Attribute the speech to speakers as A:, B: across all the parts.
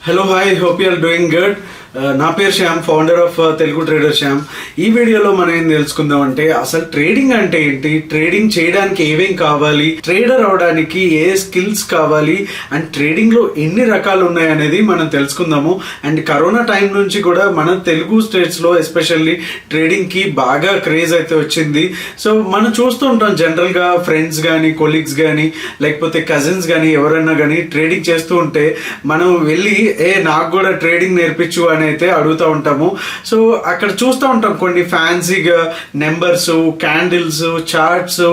A: Hello, hi, hope you are doing good. నా పేరు Shyam, founder of Telugu trader Shyam. ఈ వీడియోలో మనం ఏం తెలుసుకుందాం అంటే అసలు ట్రేడింగ్ అంటే ఏంటి, ట్రేడింగ్ చేయడానికి ఏమేం కావాలి, ట్రేడర్ అవడానికి ఏ స్కిల్స్ కావాలి అండ్ ట్రేడింగ్ లో ఎన్ని రకాలు ఉన్నాయి అనేది మనం తెలుసుకుందాము. అండ్ కరోనా టైం నుంచి కూడా మన తెలుగు స్టేట్స్ లో ఎస్పెషల్లీ ట్రేడింగ్ కి బాగా క్రేజ్ అయితే వచ్చింది. సో మనం చూస్తూ ఉంటాం జనరల్ గా ఫ్రెండ్స్ కానీ కొలీగ్స్ కానీ లేకపోతే కజిన్స్ కానీ ఎవరైనా కానీ ట్రేడింగ్ చేస్తూ ఉంటే మనం వెళ్ళి నాకు కూడా ట్రేడింగ్ నేర్పించు అని అయితే అడుగుతూ ఉంటాము. సో అక్కడ చూస్తూ ఉంటాం కొన్ని ఫ్యాన్సీగా నెంబర్స్, క్యాండిల్స్, చార్ట్స్,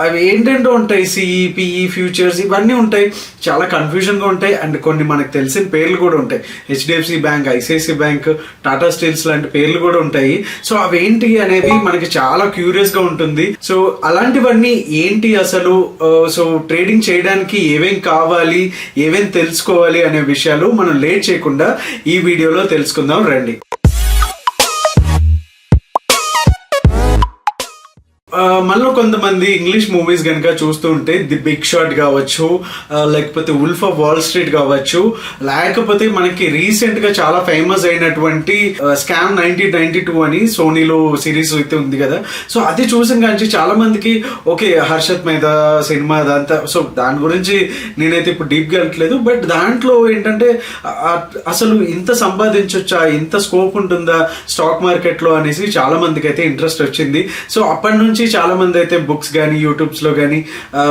A: అవి ఏంటంటో ఉంటాయి, సిఈ ఫ్యూచర్స్ ఇవన్నీ ఉంటాయి. చాలా కన్ఫ్యూజన్ గా ఉంటాయి. అండ్ కొన్ని మనకు తెలిసిన పేర్లు కూడా ఉంటాయి. HDFC bank, ICICI bank, Tata steels లాంటి పేర్లు కూడా ఉంటాయి. సో అవేంటి అనేది మనకి చాలా క్యూరియస్ గా ఉంటుంది. సో అలాంటివన్నీ ఏంటి అసలు, సో ట్రేడింగ్ చేయడానికి ఏమేం కావాలి, ఏమేం తెలుసుకోవాలి అనే విషయాలు మనం లేట్ చేయకుండా ఈ వీడియోలో తెలుసుకుందాం రండి. మనలో కొంతమంది ఇంగ్లీష్ మూవీస్ కనుక చూస్తూ ఉంటే ది బిగ్ షాట్ కావచ్చు, లేకపోతే వుల్ఫ్ ఆఫ్ వాల్ స్ట్రీట్ కావచ్చు, లేకపోతే మనకి రీసెంట్ గా చాలా ఫేమస్ అయినటువంటి స్కామ్ 1992 అని సోనీలో సిరీస్ అయితే ఉంది కదా. సో అది చూసిన కానీ చాలా మందికి ఓకే హర్షత్ మీద సినిమా అదంతా, సో దాని గురించి నేనైతే ఇప్పుడు డీప్ గా వెళ్ళట్లేదు. బట్ దాంట్లో ఏంటంటే అసలు ఇంత సంపాదించొచ్చా, ఇంత స్కోప్ ఉంటుందా స్టాక్ మార్కెట్ లో అనేసి చాలా మందికి అయితే ఇంట్రెస్ట్ వచ్చింది. సో అప్పటి నుంచి చాలా మంది అయితే బుక్స్ కానీ యూట్యూబ్స్ లో కానీ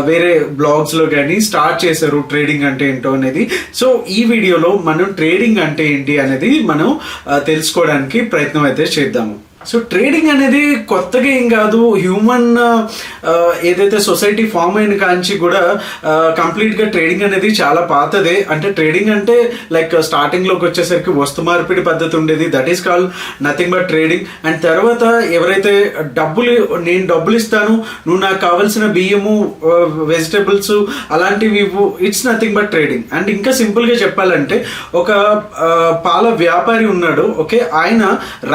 A: వేరే బ్లాగ్స్ లో కానీ స్టార్ట్ చేశారు ట్రేడింగ్ అంటే ఏంటో అనేది. సో ఈ వీడియోలో మనం ట్రేడింగ్ అంటే ఏంటి అనేది మనం తెలుసుకోవడానికి ప్రయత్నం అయితే చేద్దాము. సో ట్రేడింగ్ అనేది కొత్తగా ఏం కాదు. హ్యూమన్ ఏదైతే సొసైటీ ఫామ్ అయిన కాంచి కూడా కంప్లీట్ గా ట్రేడింగ్ అనేది చాలా పాతదే. అంటే ట్రేడింగ్ అంటే లైక్ స్టార్టింగ్ లోకి వచ్చేసరికి వస్తు మార్పిడి పద్ధతి ఉండేది, that is called nothing but trading. And తర్వాత ఎవరైతే నేను డబ్బులు ఇస్తాను, నువ్వు నాకు కావాల్సిన బియ్యము, వెజిటబుల్స్ అలాంటివి it's nothing but trading. And ఇంకా సింపుల్ గా చెప్పాలంటే ఒక పాల వ్యాపారి ఉన్నాడు, ఓకే, ఆయన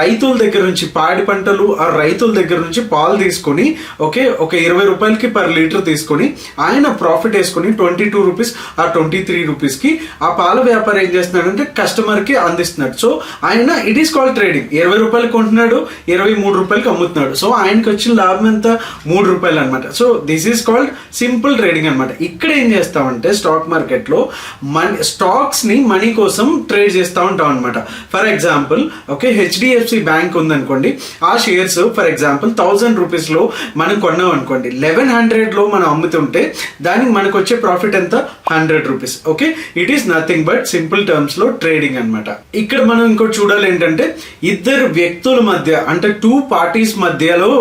A: రైతుల దగ్గర నుంచి పాడి పంటలు ఆ రైతుల దగ్గర నుంచి పాలు తీసుకొని ఓకే ఒక 20 రూపాయలకి పర్ లీటర్ తీసుకొని ఆయన ప్రాఫిట్ వేసుకొని 22 రూపీస్ ఆ 23 రూపీస్ కి ఆ పాల వ్యాపారం ఏం చేస్తున్నాడంటే కస్టమర్ కి అందిస్తున్నాడు. సో ఆయన ఇట్ ఈస్ కాల్డ్ ట్రేడింగ్. 20 రూపాయలకి కొంటున్నాడు, 23 రూపాయలకి అమ్ముతున్నాడు. సో ఆయనకి వచ్చిన లాభం ఎంత, 3 రూపాయలు అనమాట. So this is called simple trading అనమాట. ఇక్కడ ఏం చేస్తామంటే స్టాక్ మార్కెట్ లో స్టాక్స్ ని మనీ కోసం ట్రేడ్ చేస్తూ ఉంటాం అనమాట. For example okay HDFC bank ఉందనుకోండి, ఆ షేర్స్ ఫర్ ఎగ్జాంపుల్ 1000 రూపీస్ లో మనం కొన్నాం అనుకోండి, 1100 లో మనం అమ్ముతుంటే దానికి మనకు వచ్చే ప్రాఫిట్ ఎంత, 100 rupees. Okay, it is nothing but simple terms లో ట్రేడింగ్ అనమాట. ఇక్కడ మనం ఇంకోటి చూడాలి ఏంటంటే ఇద్దరు వ్యక్తుల మధ్య అంటే 2 పార్టీస్ మధ్యలో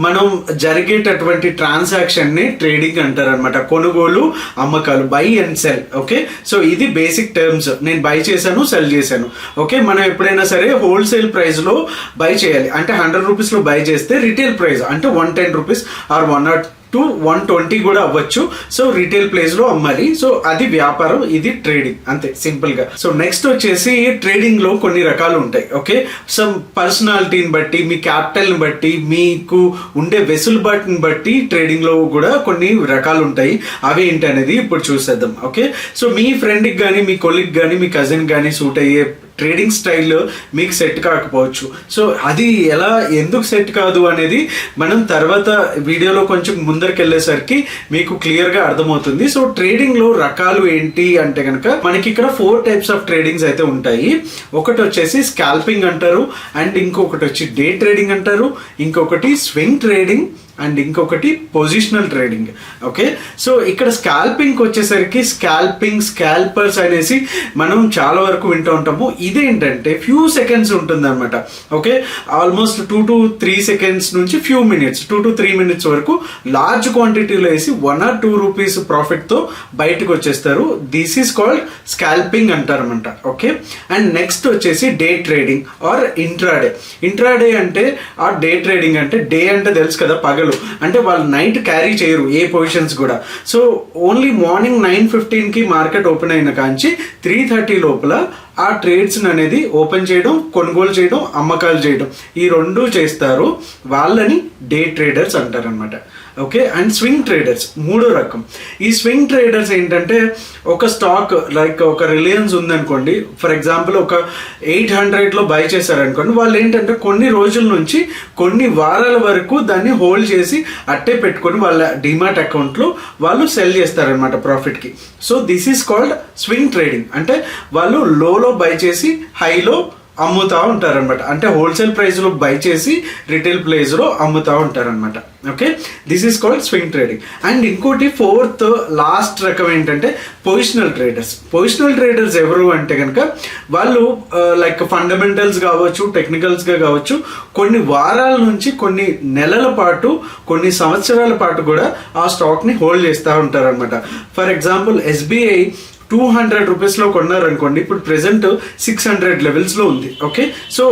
A: మనం జరిగేటటువంటి ట్రాన్సాక్షన్ ని ట్రేడింగ్ అంటారు అనమాట. కొనుగోలు అమ్మకాలు, by and cell. Okay, so ఇది బేసిక్ టర్మ్స్. నేను బై చేశాను, సెల్ చేశాను. ఓకే, మనం ఎప్పుడైనా సరే హోల్సేల్ ప్రైస్ లో బై చేయాలి అంటే 100 రూపీస్ లో బై చేస్తే రిటైల్ ప్రైస్ అంటే 110 రూపీస్ ఆర్ 120 కూడా అవ్వచ్చు. సో రిటైల్ ప్లేస్ లో అమ్మాలి. సో అది వ్యాపారం, ఇది ట్రేడింగ్, అంతే సింపుల్ గా. సో నెక్స్ట్ వచ్చేసి ట్రేడింగ్ లో కొన్ని రకాలు ఉంటాయి. ఓకే, సో పర్సనాలిటీని బట్టి, మీ క్యాపిటల్ ని బట్టి, మీకు ఉండే వెసులుబాటుని బట్టి ట్రేడింగ్ లో కూడా కొన్ని రకాలు ఉంటాయి. అవి ఏంటి అనేది ఇప్పుడు చూసేద్దాం. ఓకే, సో మీ ఫ్రెండ్ కి కానీ, మీ కొలీగ్ కానీ, మీ కజిన్ కానీ సూట్ అయ్యే ట్రేడింగ్ స్టైల్ మీకు సెట్ కాకపోవచ్చు. సో అది ఎలా, ఎందుకు సెట్ కాదు అనేది మనం తర్వాత వీడియోలో కొంచెం ముందరికి వెళ్ళేసరికి మీకు క్లియర్ గా అర్థమవుతుంది. సో ట్రేడింగ్ లో రకాలు ఏంటి అంటే కనుక మనకి ఇక్కడ 4 టైప్స్ ఆఫ్ ట్రేడింగ్స్ అయితే ఉంటాయి. ఒకటి వచ్చేసి స్కాల్పింగ్ అంటారు, అండ్ ఇంకొకటి వచ్చి డే ట్రేడింగ్ అంటారు, ఇంకొకటి స్వింగ్ ట్రేడింగ్, అండ్ ఇంకొకటి పొజిషనల్ ట్రేడింగ్. ఓకే, సో ఇక్కడ స్కాల్పింగ్ వచ్చేసరికి స్కాల్పర్స్ అనేసి మనం చాలా వరకు వింటూ ఉంటాము. ఇదేంటంటే ఫ్యూ సెకండ్స్ ఉంటుంది అనమాట. ఓకే, ఆల్మోస్ట్ 2 to 3 సెకండ్స్ నుంచి ఫ్యూ మినిట్స్, 2 to 3 మినిట్స్ వరకు లార్జ్ క్వాంటిటీలో వేసి 1 or 2 రూపీస్ ప్రాఫిట్ తో బయటకు వచ్చేస్తారు. దిస్ ఈస్ కాల్డ్ స్కాల్పింగ్ అంటారనమాట. ఓకే, అండ్ నెక్స్ట్ వచ్చేసి day trading are intraday. Intraday అంటే ఆ డే ట్రేడింగ్ అంటే డే అంటే తెలుసు కదా, పగలు అంటే వాళ్ళు నైట్ క్యారీ చేయరు ఏ పొజిషన్స్ కూడా. సో ఓన్లీ మార్నింగ్ 9:15 కి మార్కెట్ ఓపెన్ అయిన కాంచి 3:30 లోపల ఆ ట్రేడ్స్ అనేది ఓపెన్ చేయడం, కొనుగోలు చేయడం, అమ్మకాలు చేయడం, ఈ రెండు చేస్తారు. వాళ్ళని డే ట్రేడర్స్ అంటారు అనమాట. ఓకే. అండ్ స్వింగ్ ట్రేడర్స్ మూడో రకం. ఈ స్వింగ్ ట్రేడర్స్ ఏంటంటే ఒక స్టాక్ లైక్ ఒక రిలయన్స్ ఉందనుకోండి, ఫర్ ఎగ్జాంపుల్ ఒక 800లో బై చేశారనుకోండి, వాళ్ళు ఏంటంటే కొన్ని రోజుల నుంచి కొన్ని వారాల వరకు దాన్ని హోల్డ్ చేసి అట్టే పెట్టుకొని వాళ్ళ డిమాట్ అకౌంట్లో వాళ్ళు సెల్ చేస్తారనమాట ప్రాఫిట్కి. So this is called swing trading. అంటే వాళ్ళు లోలో బై చేసి హైలో అమ్ముతా ఉంటారనమాట. అంటే హోల్సేల్ ప్రైస్లో బై చేసి రిటైల్ ప్రైస్లో అమ్ముతా ఉంటారనమాట. Okay, this is called swing trading. And ఇంకోటి ఫోర్త్ లాస్ట్ రకం ఏంటంటే పొజిషనల్ ట్రేడర్స్. పొజిషనల్ ట్రేడర్స్ ఎవరు అంటే కనుక వాళ్ళు లైక్ ఫండమెంటల్స్ కావచ్చు, టెక్నికల్స్గా కావచ్చు, కొన్ని వారాల నుంచి కొన్ని నెలల పాటు, కొన్ని సంవత్సరాల పాటు కూడా ఆ స్టాక్ని హోల్డ్ చేస్తూ ఉంటారనమాట. ఫర్ ఎగ్జాంపుల్ SBI 200 రూపీస్లో కొన్నారనుకోండి, ఇప్పుడు ప్రెసెంట్ 600 లెవెల్స్లో ఉంది. ఓకే, సో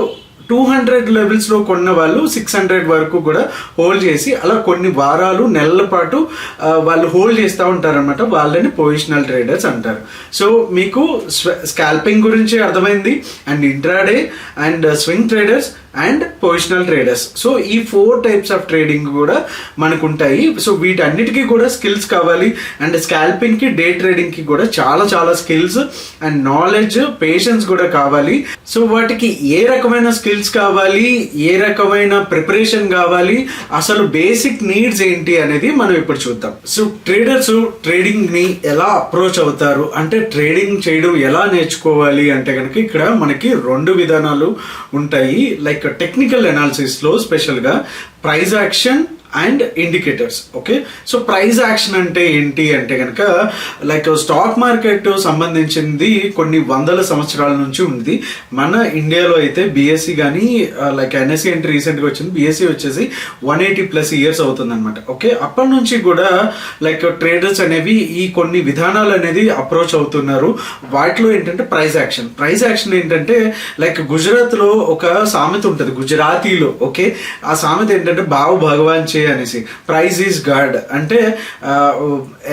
A: 200 లెవెల్స్లో కొన్న వాళ్ళు 600 వరకు కూడా హోల్డ్ చేసి అలా కొన్ని వారాలు, నెలల పాటు వాళ్ళు హోల్డ్ చేస్తూ ఉంటారనమాట. వాళ్ళని పొజిషనల్ ట్రేడర్స్ అంటారు. సో మీకు స్కాల్పింగ్ గురించి అర్థమైంది, and intraday and swing traders and positional traders. So ఈ 4 టైప్స్ ఆఫ్ ట్రేడింగ్ కూడా మనకు ఉంటాయి. సో వీటన్నిటికీ కూడా స్కిల్స్ కావాలి. అండ్ స్కాల్పింగ్కి, డే ట్రేడింగ్కి కూడా చాలా చాలా స్కిల్స్ అండ్ నాలెడ్జ్, పేషెన్స్ కూడా కావాలి. సో వాటికి ఏ రకమైన స్కిల్స్ కావాలి, ఏ రకమైన ప్రిపరేషన్ కావాలి, అసలు బేసిక్ నీడ్స్ ఏంటి అనేది మనం ఇప్పుడు చూద్దాం. సో ట్రేడర్స్ ట్రేడింగ్ ని ఎలా అప్రోచ్ అవుతారు అంటే, ట్రేడింగ్ చేయడం ఎలా నేర్చుకోవాలి అంటే కనుక ఇక్కడ మనకి 2 విధానాలు ఉంటాయి. లైక్ టెక్నికల్ అనాలిసిస్ లో స్పెషల్ గా price action and indicators. Okay, so price action అంటే ఏంటి అంటే కనుక లైక్ స్టాక్ మార్కెట్ సంబంధించింది కొన్ని వందల సంవత్సరాల నుంచి ఉంది. మన ఇండియాలో అయితే బిఎస్సి కానీ లైక్ ఎన్ఎస్సి అంటే రీసెంట్గా వచ్చింది, బిఎస్సి వచ్చేసి 180+ ఇయర్స్ అవుతుంది అనమాట. ఓకే, అప్పటి నుంచి కూడా లైక్ ట్రేడర్స్ అనేవి ఈ కొన్ని విధానాలు అనేది అప్రోచ్ అవుతున్నారు. వాటిలో ఏంటంటే ప్రైస్ యాక్షన్. ప్రైస్ యాక్షన్ ఏంటంటే లైక్ గుజరాత్లో ఒక సామెత ఉంటుంది గుజరాతీలో. ఓకే, ఆ సామెత ఏంటంటే బావు భగవాన్ చే అనేసి, ప్రైస్ ఈజ్ గాడ్. అంటే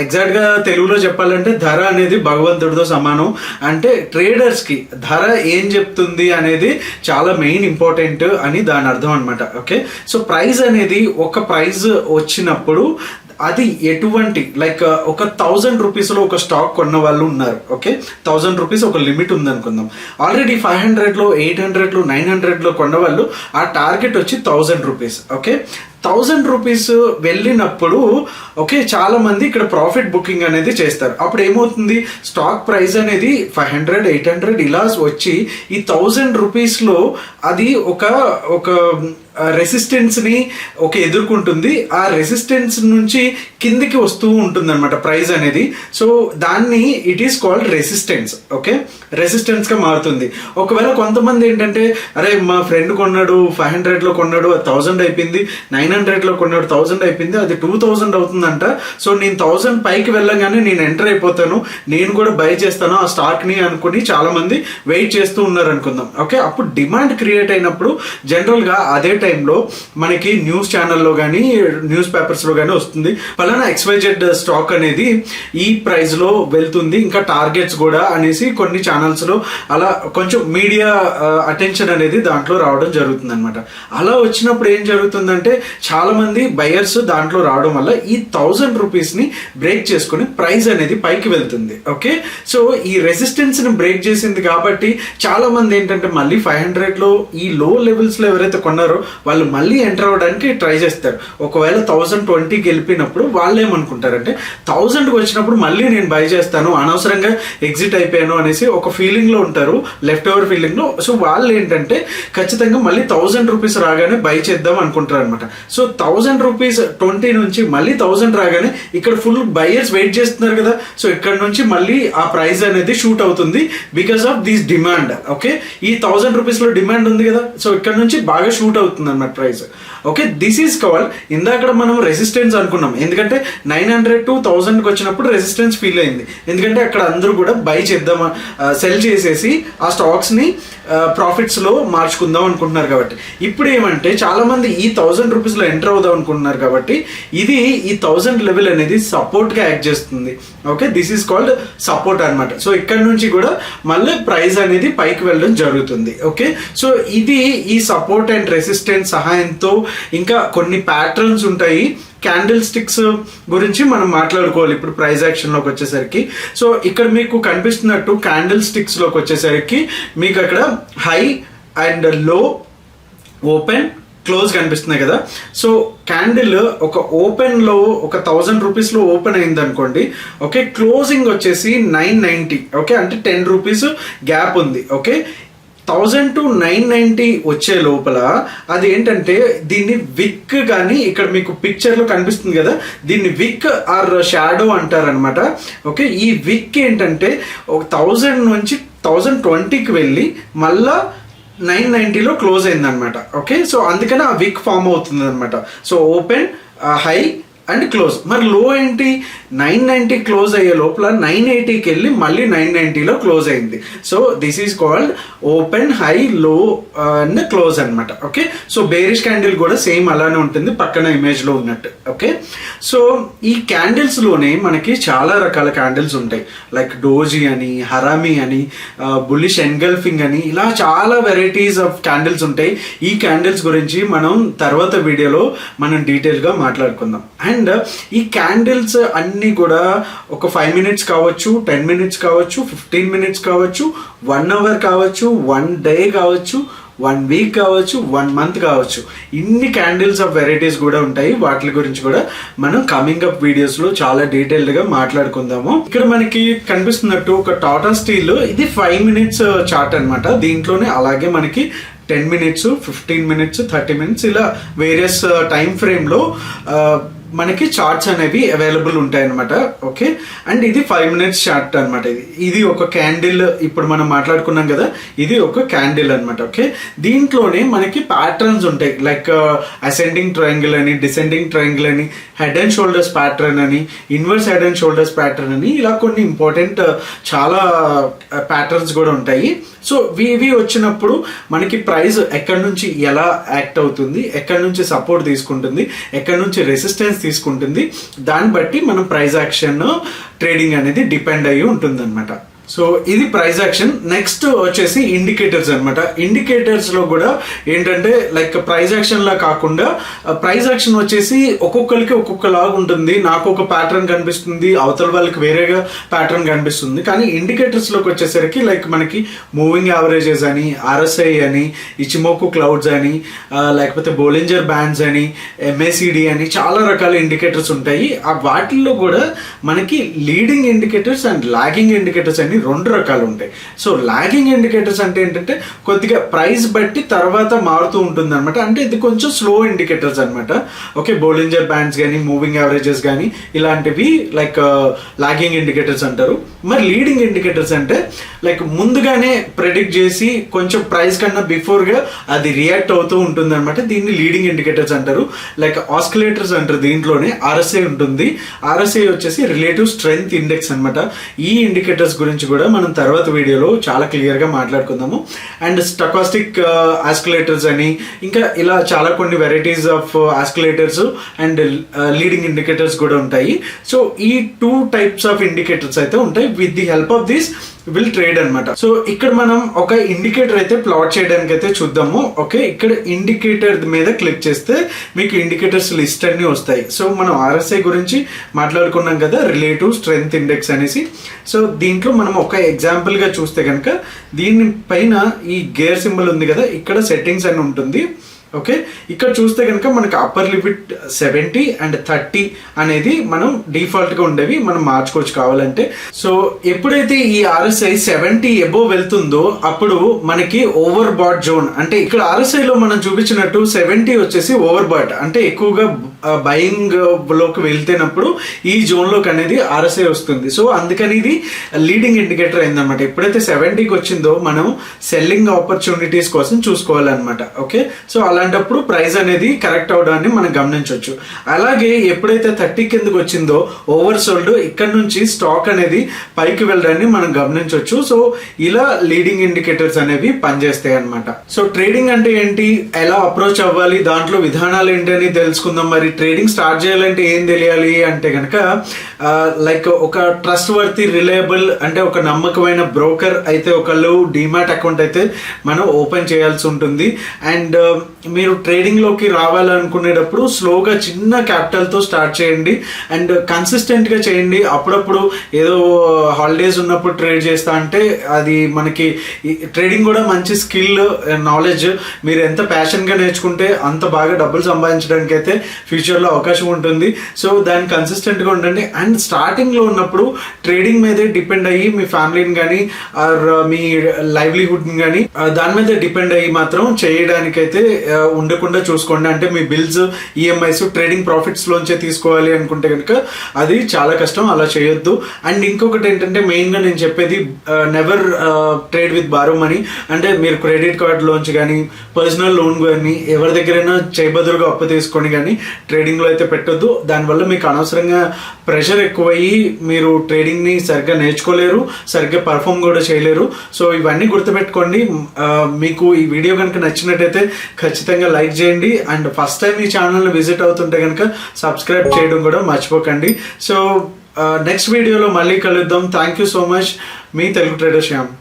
A: ఎగ్జాక్ట్ గా తెలుగులో చెప్పాలంటే ధర అనేది భగవంతుడితో సమానం. అంటే ట్రేడర్స్ కి ధర ఏం చెప్తుంది అనేది చాలా మెయిన్ ఇంపార్టెంట్ అని దాని అర్థం అనమాట. ఓకే, సో ప్రైస్ అనేది ఒక ప్రైస్ వచ్చినప్పుడు అది ఎటువంటి లైక్ ఒక 1000 రూపీస్లో ఒక స్టాక్ కొన్న వాళ్ళు ఉన్నారు. ఓకే, 1000 రూపీస్ ఒక లిమిట్ ఉందనుకుందాం. ఆల్రెడీ 500లో, 800లో, 900లో కొన్న వాళ్ళు ఆ టార్గెట్ వచ్చి 1000 రూపీస్. ఓకే, 1000 రూపీస్ వెళ్ళినప్పుడు ఓకే చాలా మంది ఇక్కడ ప్రాఫిట్ బుకింగ్ అనేది చేస్తారు. అప్పుడు ఏమవుతుంది, స్టాక్ ప్రైస్ అనేది 500, 800 ఇలా వచ్చి ఈ 1000 రూపీస్లో అది ఒక రెసిస్టెన్స్ ని ఎదుర్కొంటుంది. ఆ రెసిస్టెన్స్ నుంచి కిందికి వస్తూ ఉంటుంది అనమాట ప్రైస్ అనేది. సో దాన్ని it is called resistance. Okay, resistance గా మారుతుంది. ఒకవేళ కొంతమంది ఏంటంటే అరే మా ఫ్రెండ్ కొన్నాడు 500లో కొన్నాడు, 1000 అయిపోయింది, 900లో కొన్నాడు 1000 అయిపోయింది, అది 2000 అవుతుందంట. సో నేను 1000 పైకి వెళ్ళగానే నేను ఎంటర్ అయిపోతాను, నేను కూడా బై చేస్తాను ఆ స్టాక్ ని అనుకుని చాలా మంది వెయిట్ చేస్తూ ఉన్నారు అనుకుందాం. ఓకే, అప్పుడు డిమాండ్ క్రియేట్ అయినప్పుడు జనరల్ గా అదే టైంలో మనకి న్యూస్ ఛానల్లో కానీ, న్యూస్ పేపర్స్ లో కానీ వస్తుంది, పలానా XYZ స్టాక్ అనేది ఈ ప్రైస్ లో వెళ్తుంది, ఇంకా టార్గెట్స్ కూడా అనేసి కొన్ని ఛానల్స్ లో అలా కొంచెం మీడియా అటెన్షన్ అనేది దాంట్లో రావడం జరుగుతుంది అనమాట. అలా వచ్చినప్పుడు ఏం జరుగుతుందంటే చాలా మంది బయర్స్ దాంట్లో రావడం వల్ల ఈ 1000 రూపీస్ ని బ్రేక్ చేసుకుని ప్రైస్ అనేది పైకి వెళ్తుంది. ఓకే, సో ఈ రెసిస్టెన్స్ ని బ్రేక్ చేసింది కాబట్టి చాలా మంది ఏంటంటే మళ్ళీ 500లో ఈ లో లెవెల్స్ లో ఎవరైతే కొన్నారో వాళ్ళు మళ్ళీ ఎంటర్ అవ్వడానికి ట్రై చేస్తారు. ఒకవేళ 1020కి వెళ్ళిపోయినప్పుడు వాళ్ళు ఏమనుకుంటారంటే 1000కి వచ్చినప్పుడు మళ్ళీ నేను బై చేస్తాను, అనవసరంగా ఎగ్జిట్ అయిపోయాను అనేసి ఒక ఫీలింగ్ లో ఉంటారు, లెఫ్ట్ ఓవర్ ఫీలింగ్ లో. సో వాళ్ళు ఏంటంటే ఖచ్చితంగా మళ్ళీ 1000 రూపీస్ రాగానే బై చేద్దాం అనుకుంటారు అనమాట. సో 1000 రూపీస్ 20 నుంచి మళ్ళీ 1000 రాగానే ఇక్కడ ఫుల్ బయర్స్ వెయిట్ చేస్తున్నారు కదా. సో ఇక్కడ నుంచి మళ్ళీ ఆ ప్రైస్ అనేది షూట్ అవుతుంది because of this demand. Okay, ఈ 1000 రూపీస్ లో డిమాండ్ ఉంది కదా, సో ఇక్కడ నుంచి బాగా షూట్ అవుతుంది. అవుతుంది అన్నమాట price. Okay, this is called, ఇందాక మనం రెసిస్టెన్స్ అనుకున్నాం, ఎందుకంటే 900 to 1000కి వచ్చినప్పుడు రెసిస్టెన్స్ ఫీల్ అయింది, ఎందుకంటే అక్కడ అందరూ కూడా బై చేద్దాం, సెల్ చేసేసి ఆ స్టాక్స్ ని ప్రాఫిట్స్ లో మార్చుకుందాం అనుకుంటున్నారు కాబట్టి. ఇప్పుడు ఏమంటే చాలా మంది ఈ 1000 రూపీస్ లో ఎంటర్ అవుదాం అనుకుంటున్నారు కాబట్టి ఇది ఈ 1000 లెవెల్ అనేది సపోర్ట్ గా యాక్ట్ చేస్తుంది. Okay, this is called support అనమాట. సో ఇక్కడ నుంచి కూడా మళ్ళీ ప్రైస్ అనేది పైకి వెళ్ళడం జరుగుతుంది. ఓకే, సో ఇది ఈ సపోర్ట్ అండ్ రెసిస్టెన్స్ సహాయంతో ఇంకా కొన్ని ప్యాటర్న్స్ ఉంటాయి. క్యాండిల్ స్టిక్స్ గురించి మనం మాట్లాడుకోవాలి ఇప్పుడు ప్రైస్ యాక్షన్ లోకి వచ్చేసరికి. సో ఇక్కడ మీకు కనిపిస్తున్నట్టు క్యాండిల్ స్టిక్స్ లోకి వచ్చేసరికి మీకు అక్కడ హై అండ్ లో, ఓపెన్, క్లోజ్ కనిపిస్తున్నాయి కదా. సో క్యాండిల్ ఒక ఓపెన్ లో ఒక 1000 రూపీస్ లో ఓపెన్ అయింది అనుకోండి. ఓకే, క్లోజింగ్ వచ్చేసి 990. ఓకే, అంటే 10 రూపీస్ గ్యాప్ ఉంది. ఓకే, 1000 to 990 వచ్చే లోపల అది ఏంటంటే దీన్ని విక్ కానీ, ఇక్కడ మీకు పిక్చర్ లో కనిపిస్తుంది కదా, దీన్ని విక్ ఆర్ షాడో అంటారనమాట. ఓకే, ఈ విక్ ఏంటంటే ఒక 1000 నుంచి 1020కి వెళ్ళి మళ్ళా 990లో క్లోజ్ అయింది అనమాట. ఓకే, సో అందుకని ఆ విక్ ఫామ్ అవుతుంది అనమాట. So open, high and close. మరి లో ఏంటి, 990 క్లోజ్ అయ్యే లోపల 980కి వెళ్ళి మళ్ళీ 990లో క్లోజ్ అయింది. So this is called open, high, లో అండ్ క్లోజ్ అనమాట. ఓకే, సో బేరిష్ క్యాండిల్ కూడా సేమ్ అలానే ఉంటుంది పక్కన ఇమేజ్ లో ఉన్నట్టు. ఓకే, సో ఈ క్యాండిల్స్ లోనే మనకి చాలా రకాల క్యాండిల్స్ ఉంటాయి, లైక్ డోజీ అని, హరామీ అని, బుల్లిష్ ఎన్గల్ఫింగ్ అని, ఇలా చాలా వెరైటీస్ ఆఫ్ క్యాండిల్స్ ఉంటాయి. ఈ క్యాండిల్స్ గురించి మనం తర్వాత వీడియోలో మనం డీటెయిల్ గా మాట్లాడుకుందాం. అండ్ ఈ క్యాండిల్స్ అన్ని కూడా ఒక 5 minutes కావచ్చు, 10 minutes కావచ్చు, 15 minutes కావచ్చు, 1 hour కావచ్చు, 1 day కావచ్చు, 1 week కావచ్చు, 1 month కావచ్చు. ఇన్ని క్యాండిల్స్ ఆఫ్ వెరైటీస్ కూడా ఉంటాయి. వాటి గురించి కూడా మనం కమింగ్ అప్ వీడియోస్ లో చాలా డీటెయిల్డ్ గా మాట్లాడుకుందాము. ఇక్కడ మనకి కనిపిస్తున్నట్టు ఒక టాటా స్టీల్, ఇది 5 minutes చార్ట్ అనమాట. దీంట్లోనే అలాగే మనకి 10 minutes, 15 minutes, 30 minutes ఇలా వేరియస్ టైం ఫ్రేమ్ లో మనకి చార్ట్స్ అనేవి అవైలబుల్ ఉంటాయి అనమాట. ఓకే, అండ్ ఇది 5 minutes చార్ట్ అనమాట. ఇది ఒక క్యాండిల్, ఇప్పుడు మనం మాట్లాడుకున్నాం కదా, ఇది ఒక క్యాండిల్ అనమాట. ఓకే, దీంట్లోనే మనకి ప్యాటర్న్స్ ఉంటాయి, లైక్ అసెండింగ్ ట్రయాంగిల్ అని, డిసెండింగ్ ట్రయాంగిల్ అని, హెడ్ అండ్ షోల్డర్స్ ప్యాటర్న్ అని, inverse head and shoulders pattern అని, ఇలా కొన్ని ఇంపార్టెంట్ చాలా ప్యాటర్న్స్ కూడా ఉంటాయి. సో ఇవి వచ్చినప్పుడు మనకి ప్రైస్ ఎక్కడి నుంచి ఎలా యాక్ట్ అవుతుంది, ఎక్కడి నుంచి సపోర్ట్ తీసుకుంటుంది, ఎక్కడి నుంచి రెసిస్టెన్స్ తీసుకుంటుంది, దాన్ని బట్టి మనం ప్రైస్ యాక్షన్ ట్రేడింగ్ అనేది డిపెండ్ అయ్యి ఉంటుంది అనమాట. సో ఇది ప్రైస్ యాక్షన్. నెక్స్ట్ వచ్చేసి ఇండికేటర్స్ అనమాట. ఇండికేటర్స్ లో కూడా ఏంటంటే లైక్ ప్రైస్ యాక్షన్ లా కాకుండా ప్రైస్ యాక్షన్ వచ్చేసి ఒక్కొక్కరికి ఒక్కొక్కలాగా ఉంటుంది. నాకు ఒక ప్యాటర్న్ కనిపిస్తుంది, అవతల వాళ్ళకి వేరేగా ప్యాటర్న్ కనిపిస్తుంది. కానీ ఇండికేటర్స్ లోకి వచ్చేసరికి లైక్ మనకి మూవింగ్ యావరేజెస్ అని, ఆర్ఎస్ఐ అని, ఇచిమోకు క్లౌడ్స్ అని, లేకపోతే బోలింజర్ బ్యాండ్స్ అని, ఎంఏసిడి అని, చాలా రకాల ఇండికేటర్స్ ఉంటాయి. ఆ వాటిల్లో కూడా మనకి leading indicators and lagging indicators అని 2 రకాలు ఉంటాయి. సో లాగింగ్ ఇండికేటర్స్ అంటే ఏంటంటే కొద్దిగా ప్రైస్ బట్టి తర్వాత మారుతూ ఉంటుంది అనమాట. అంటే ఇది కొంచెం స్లో ఇండికేటర్స్ అనమాట. ఓకే, బోలింజర్ బ్యాండ్స్ కానీ, మూవింగ్ యావరేజెస్ కానీ, ఇలాంటివి లైక్ లాగింగ్ ఇండికేటర్స్ అంటారు. మరి లీడింగ్ ఇండికేటర్స్ అంటే లైక్ ముందుగానే ప్రెడిక్ట్ చేసి కొంచెం ప్రైస్ కన్నా బిఫోర్ గా అది రియాక్ట్ అవుతూ ఉంటుంది అనమాట. దీన్ని లీడింగ్ ఇండికేటర్స్ అంటారు. లైక్ ఆస్కిలేటర్స్ అంటారు. దీంట్లోనే ఆర్ఎస్ఐ ఉంటుంది. ఆర్ఎస్ఐ వచ్చేసి రిలేటివ్ స్ట్రెంగ్త్ ఇండెక్స్ అనమాట. ఈ ఇండికేటర్స్ గురించి కూడా మనం తర్వాత వీడియోలో చాలా క్లియర్ గా మాట్లాడుకుందాము. అండ్ స్టకాస్టిక్ ఆస్కిలేటర్స్ అని, ఇంకా ఇలా చాలా కొన్ని varieties of oscillators and leading indicators కూడా ఉంటాయి. సో ఈ 2 types ఆఫ్ ఇండికేటర్స్ అయితే ఉంటాయి. With the help of this will trade అనమాట. సో ఇక్కడ మనం ఒక ఇండికేటర్ అయితే ప్లాట్ చేయడానికి అయితే చూద్దాము. ఓకే, ఇక్కడ ఇండికేటర్ మీద క్లిక్ చేస్తే మీకు ఇండికేటర్స్ లిస్ట్ అన్ని వస్తాయి. సో మనం ఆర్ఎస్ఐ గురించి మాట్లాడుకున్నాం కదా, రిలేటివ్ స్ట్రెంగ్త్ ఇండెక్స్ అనేసి. సో దీంట్లో మనం ఒక ఎగ్జాంపుల్ గా చూస్తే కనుక దీని పైన ఈ గేర్ సింబల్ ఉంది కదా, ఇక్కడ సెట్టింగ్స్ అని ఉంటుంది. ఓకే, ఇక్కడ చూస్తే కనుక మనకి అప్పర్ లిమిట్ 70 and 30 అనేది మనం డిఫాల్ట్ గా ఉండేవి, మనం మార్చుకోవచ్చు కావాలంటే. సో ఎప్పుడైతే ఈ ఆర్ఎస్ఐ 70 ఎబో వెళ్తుందో అప్పుడు మనకి ఓవర్ బాట్ జోన్, అంటే ఇక్కడ ఆర్ఎస్ఐ లో మనం చూపించినట్టు 70 వచ్చేసి ఓవర్ బాట్, అంటే ఎక్కువగా బయింగ్ లోకి వెళ్తేనప్పుడు ఈ జోన్ లోకి అనేది RSI వస్తుంది. సో అందుకని ఇది లీడింగ్ ఇండికేటర్ అయిందనమాట. ఎప్పుడైతే 70కి వచ్చిందో మనం సెల్లింగ్ ఆపర్చునిటీస్ కోసం చూసుకోవాలన్నమాట. ఓకే, సో అలాంటప్పుడు ప్రైస్ అనేది కరెక్ట్ అవడాన్ని మనం గమనించవచ్చు. అలాగే ఎప్పుడైతే 30 కిందకి వచ్చిందో ఓవర్ సోల్డ్, ఇక్కడ నుంచి స్టాక్ అనేది పైకి వెళ్ళడాన్ని మనం గమనించవచ్చు. సో ఇలా లీడింగ్ ఇండికేటర్స్ అనేవి పనిచేస్తాయి అనమాట. సో ట్రేడింగ్ అంటే ఏంటి, ఎలా అప్రోచ్ అవ్వాలి, దాంట్లో విధానాలు ఏంటి అని తెలుసుకుందాం. మరి ట్రేడింగ్ స్టార్ట్ చేయాలంటే ఏం తెలియాలి అంటే కనుక లైక్ ఒక ట్రస్ట్ వర్తీ రిలయబుల్ అంటే ఒక నమ్మకమైన బ్రోకర్ అయితే ఒకళ్ళు డిమాట్ అకౌంట్ అయితే మనం ఓపెన్ చేయాల్సి ఉంటుంది. అండ్ మీరు ట్రేడింగ్ లోకి రావాలనుకునేటప్పుడు స్లోగా చిన్న క్యాపిటల్ తో స్టార్ట్ చేయండి అండ్ కన్సిస్టెంట్ గా చేయండి. అప్పుడప్పుడు ఏదో హాలిడేస్ ఉన్నప్పుడు ట్రేడ్ చేస్తా అంటే అది మనకి ట్రేడింగ్ కూడా మంచి స్కిల్ నాలెడ్జ్. మీరు ఎంత ప్యాషన్ గా నేర్చుకుంటే అంత బాగా డబ్బులు సంపాదించడానికి అయితే ఫ్యూచర్ లో అవకాశం ఉంటుంది. సో దాన్ని కన్సిస్టెంట్ గా ఉండండి. అండ్ స్టార్టింగ్ లో ఉన్నప్పుడు ట్రేడింగ్ మీదే డిపెండ్ అయ్యి మీ ఫ్యామిలీని కానీ ఆర్ మీ లైవ్లీహుడ్ ని కానీ దాని మీద డిపెండ్ అయ్యి మాత్రం చేయడానికైతే ఉండకుండా చూసుకోండి. అంటే మీ బిల్స్, ఈఎంఐస్ ట్రేడింగ్ ప్రాఫిట్స్ లోంచే తీసుకోవాలి అనుకుంటే కనుక అది చాలా కష్టం, అలా చేయొద్దు. అండ్ ఇంకొకటి ఏంటంటే మెయిన్ గా నేను చెప్పేది never trade with borrow money. అంటే మీరు క్రెడిట్ కార్డ్ లోంచి కానీ పర్సనల్ లోన్ కానీ ఎవరి దగ్గరైనా చేయబదులుగా అప్పు తీసుకొని కానీ ట్రేడింగ్ లో అయితే పెట్టొద్దు. దానివల్ల మీకు అనవసరంగా ప్రెషర్ ఎక్కువయ్యి మీరు ట్రేడింగ్ ని సరిగ్గా నేర్చుకోలేరు, సరిగ్గా పర్ఫామ్ కూడా చేయలేరు. సో ఇవన్నీ గుర్తుపెట్టుకోండి. మీకు ఈ వీడియో కనుక నచ్చినట్టయితే ఖచ్చితంగా లైక్ చేయండి. అండ్ ఫస్ట్ టైం ఈ ఛానల్ని విజిట్ అవుతుంటే కనుక సబ్స్క్రైబ్ చేయడం కూడా మర్చిపోకండి. సో నెక్స్ట్ వీడియోలో మళ్ళీ కలుద్దాం. Thank you so much. Me Telugu trader Shyam.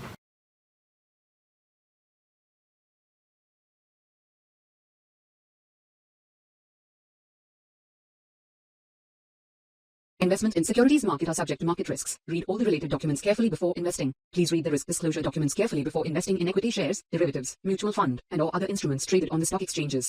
B: Investment in securities market are subject to market risks. Read all the related documents carefully before investing. Please read the risk disclosure documents carefully before investing in equity shares, derivatives, mutual fund, and or other instruments traded on the stock exchanges.